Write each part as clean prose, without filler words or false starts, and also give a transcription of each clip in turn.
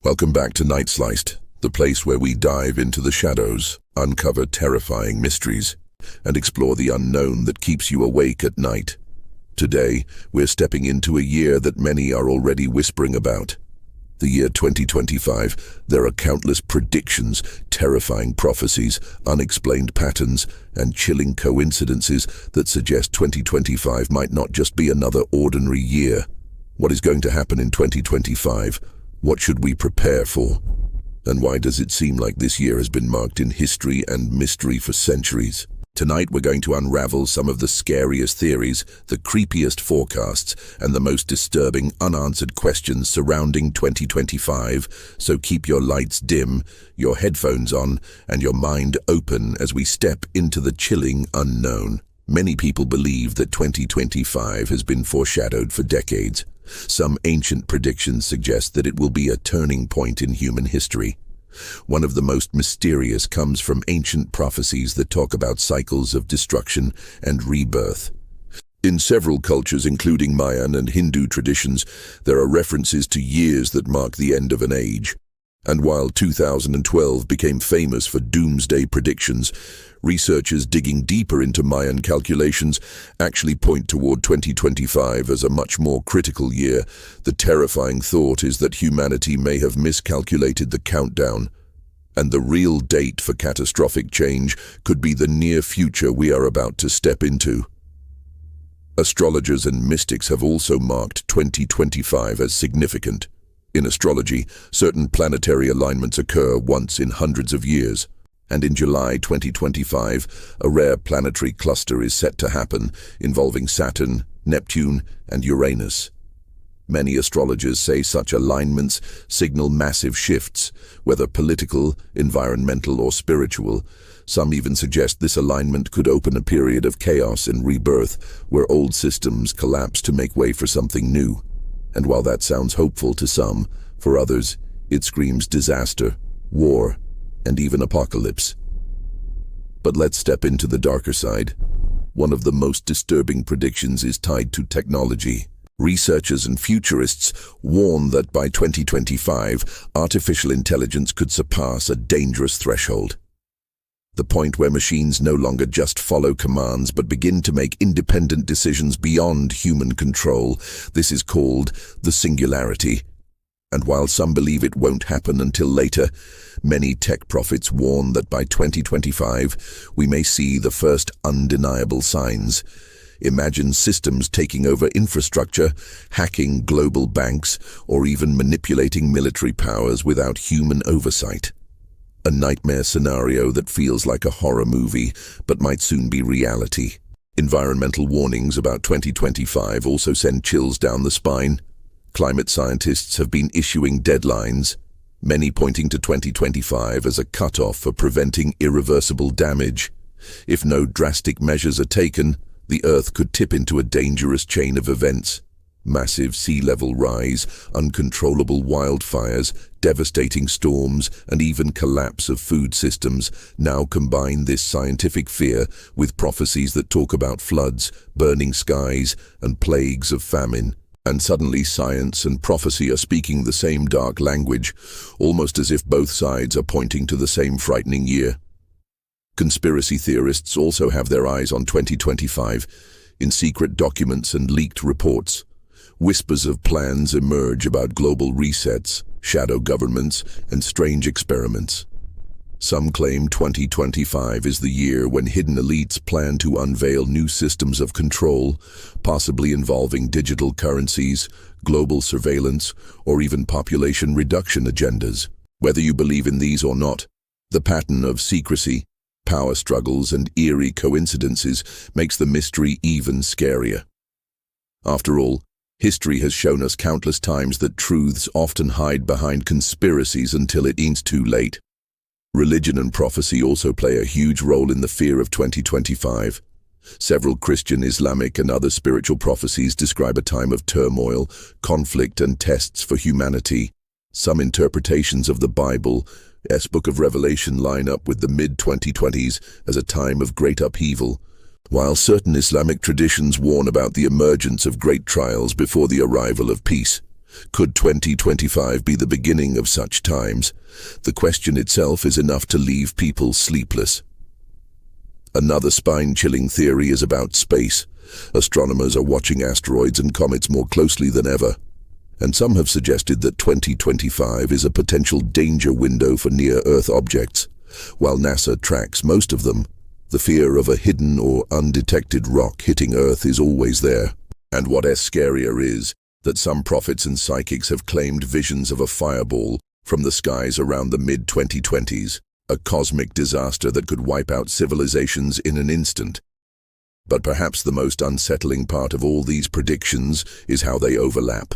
Welcome back to Night Sliced, the place where we dive into the shadows, uncover terrifying mysteries, and explore the unknown that keeps you awake at night. Today, we're stepping into a year that many are already whispering about. The year 2025. There are countless predictions, terrifying prophecies, unexplained patterns, and chilling coincidences that suggest 2025 might not just be another ordinary year. What is going to happen in 2025? What should we prepare for? And why does it seem like this year has been marked in history and mystery for centuries? Tonight we're going to unravel some of the scariest theories, the creepiest forecasts, and the most disturbing unanswered questions surrounding 2025. So keep your lights dim, your headphones on, and your mind open as we step into the chilling unknown. Many people believe that 2025 has been foreshadowed for decades. Some ancient predictions suggest that it will be a turning point in human history. One of the most mysterious comes from ancient prophecies that talk about cycles of destruction and rebirth. In several cultures, including Mayan and Hindu traditions, there are references to years that mark the end of an age. And while 2012 became famous for doomsday predictions, researchers digging deeper into Mayan calculations actually point toward 2025 as a much more critical year. The terrifying thought is that humanity may have miscalculated the countdown, and the real date for catastrophic change could be the near future we are about to step into. Astrologers and mystics have also marked 2025 as significant. In astrology, certain planetary alignments occur once in hundreds of years, and in July 2025, a rare planetary cluster is set to happen, involving Saturn, Neptune, and Uranus. Many astrologers say such alignments signal massive shifts, whether political, environmental, or spiritual. Some even suggest this alignment could open a period of chaos and rebirth, where old systems collapse to make way for something new. And while that sounds hopeful to some, for others, it screams disaster, war, and even apocalypse. But let's step into the darker side. One of the most disturbing predictions is tied to technology. Researchers and futurists warn that by 2025, artificial intelligence could surpass a dangerous threshold. The point where machines no longer just follow commands but begin to make independent decisions beyond human control. This is called the singularity. And while some believe it won't happen until later, many tech prophets warn that by 2025 we may see the first undeniable signs. Imagine systems taking over infrastructure, hacking global banks, or even manipulating military powers without human oversight. A nightmare scenario that feels like a horror movie, but might soon be reality. Environmental warnings about 2025 also send chills down the spine. Climate scientists have been issuing deadlines, many pointing to 2025 as a cutoff for preventing irreversible damage. If no drastic measures are taken, the Earth could tip into a dangerous chain of events. Massive sea level rise, uncontrollable wildfires, devastating storms, and even collapse of food systems now combine this scientific fear with prophecies that talk about floods, burning skies, and plagues of famine. And suddenly science and prophecy are speaking the same dark language, almost as if both sides are pointing to the same frightening year. Conspiracy theorists also have their eyes on 2025. In secret documents and leaked reports, whispers of plans emerge about global resets, shadow governments, and strange experiments. Some claim 2025 is the year when hidden elites plan to unveil new systems of control, possibly involving digital currencies, global surveillance, or even population reduction agendas. Whether you believe in these or not, the pattern of secrecy, power struggles, and eerie coincidences makes the mystery even scarier. After all, history has shown us countless times that truths often hide behind conspiracies until it is too late. Religion and prophecy also play a huge role in the fear of 2025. Several Christian, Islamic, and other spiritual prophecies describe a time of turmoil, conflict, and tests for humanity. Some interpretations of the Bible's Book of Revelation line up with the mid-2020s as a time of great upheaval, while certain Islamic traditions warn about the emergence of great trials before the arrival of peace. Could 2025 be the beginning of such times? The question itself is enough to leave people sleepless. Another spine-chilling theory is about space. Astronomers are watching asteroids and comets more closely than ever, and some have suggested that 2025 is a potential danger window for near-Earth objects. While NASA tracks most of them, the fear of a hidden or undetected rock hitting Earth is always there. And what is scarier is that some prophets and psychics have claimed visions of a fireball from the skies around the mid-2020s, a cosmic disaster that could wipe out civilizations in an instant. But perhaps the most unsettling part of all these predictions is how they overlap.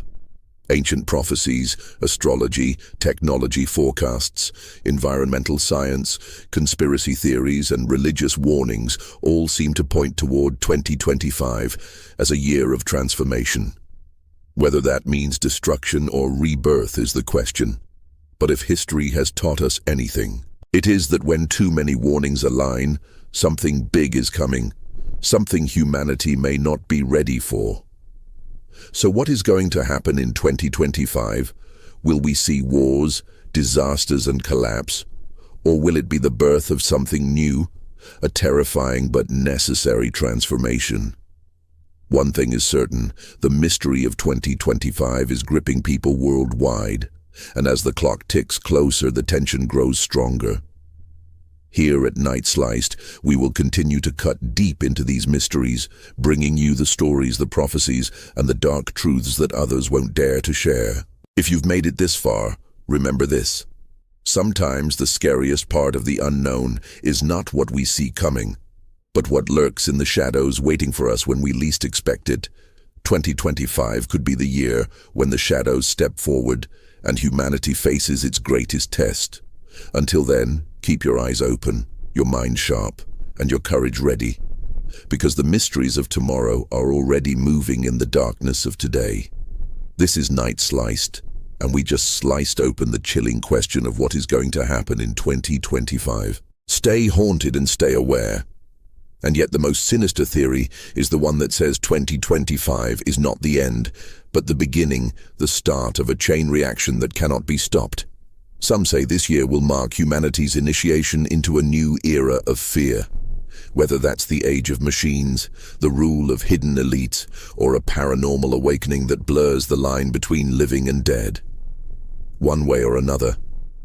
Ancient prophecies, astrology, technology forecasts, environmental science, conspiracy theories, and religious warnings all seem to point toward 2025 as a year of transformation. Whether that means destruction or rebirth is the question. But if history has taught us anything, it is that when too many warnings align, something big is coming, something humanity may not be ready for. So what is going to happen in 2025? Will we see wars, disasters, and collapse? Or will it be the birth of something new, a terrifying but necessary transformation? One thing is certain, the mystery of 2025 is gripping people worldwide, and as the clock ticks closer, the tension grows stronger. Here at Night Sliced, we will continue to cut deep into these mysteries, bringing you the stories, the prophecies, and the dark truths that others won't dare to share. If you've made it this far, remember this. Sometimes the scariest part of the unknown is not what we see coming, but what lurks in the shadows waiting for us when we least expect it. 2025 could be the year when the shadows step forward and humanity faces its greatest test. Until then, keep your eyes open, your mind sharp, and your courage ready, because the mysteries of tomorrow are already moving in the darkness of today. This is Night Sliced, and we just sliced open the chilling question of what is going to happen in 2025. Stay haunted and stay aware. And yet the most sinister theory is the one that says 2025 is not the end, but the beginning, the start of a chain reaction that cannot be stopped. Some say this year will mark humanity's initiation into a new era of fear. Whether that's the age of machines, the rule of hidden elites, or a paranormal awakening that blurs the line between living and dead. One way or another,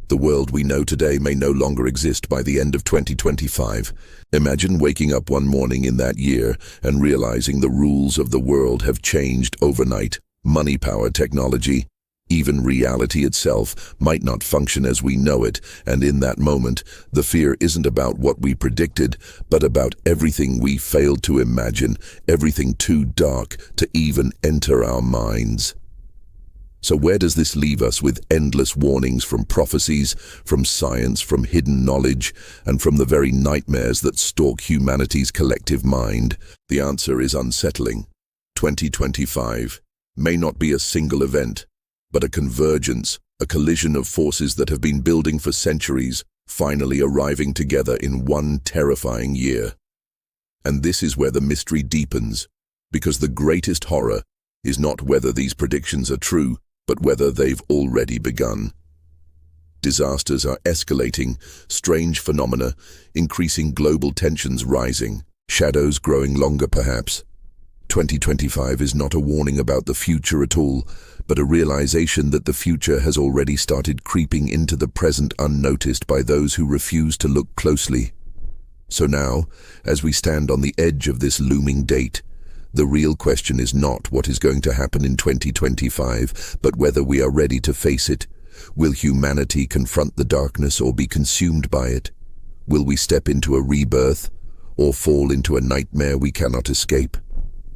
the world we know today may no longer exist by the end of 2025. Imagine waking up one morning in that year and realizing the rules of the world have changed overnight. Money, power, technology, even reality itself might not function as we know it, and in that moment, the fear isn't about what we predicted, but about everything we failed to imagine, everything too dark to even enter our minds. So where does this leave us with endless warnings from prophecies, from science, from hidden knowledge, and from the very nightmares that stalk humanity's collective mind? The answer is unsettling. 2025 may not be a single event, but a convergence, a collision of forces that have been building for centuries, finally arriving together in one terrifying year. And this is where the mystery deepens, because the greatest horror is not whether these predictions are true, but whether they've already begun. Disasters are escalating, strange phenomena, increasing global tensions rising, shadows growing longer perhaps. 2025 is not a warning about the future at all, but a realization that the future has already started creeping into the present unnoticed by those who refuse to look closely. So now, as we stand on the edge of this looming date, the real question is not what is going to happen in 2025, but whether we are ready to face it. Will humanity confront the darkness or be consumed by it? Will we step into a rebirth or fall into a nightmare we cannot escape?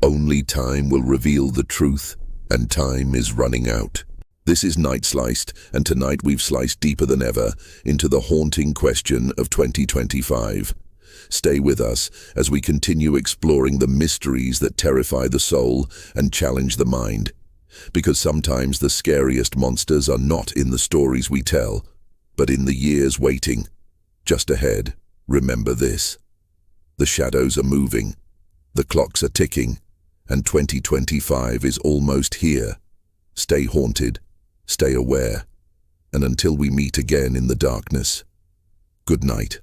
Only time will reveal the truth, and time is running out. This is Night Sliced, and tonight we've sliced deeper than ever into the haunting question of 2025. Stay with us as we continue exploring the mysteries that terrify the soul and challenge the mind. Because sometimes the scariest monsters are not in the stories we tell, but in the years waiting. Just ahead, remember this. The shadows are moving, the clocks are ticking, and 2025 is almost here. stay haunted, stay aware, and until we meet again in the darkness, good night.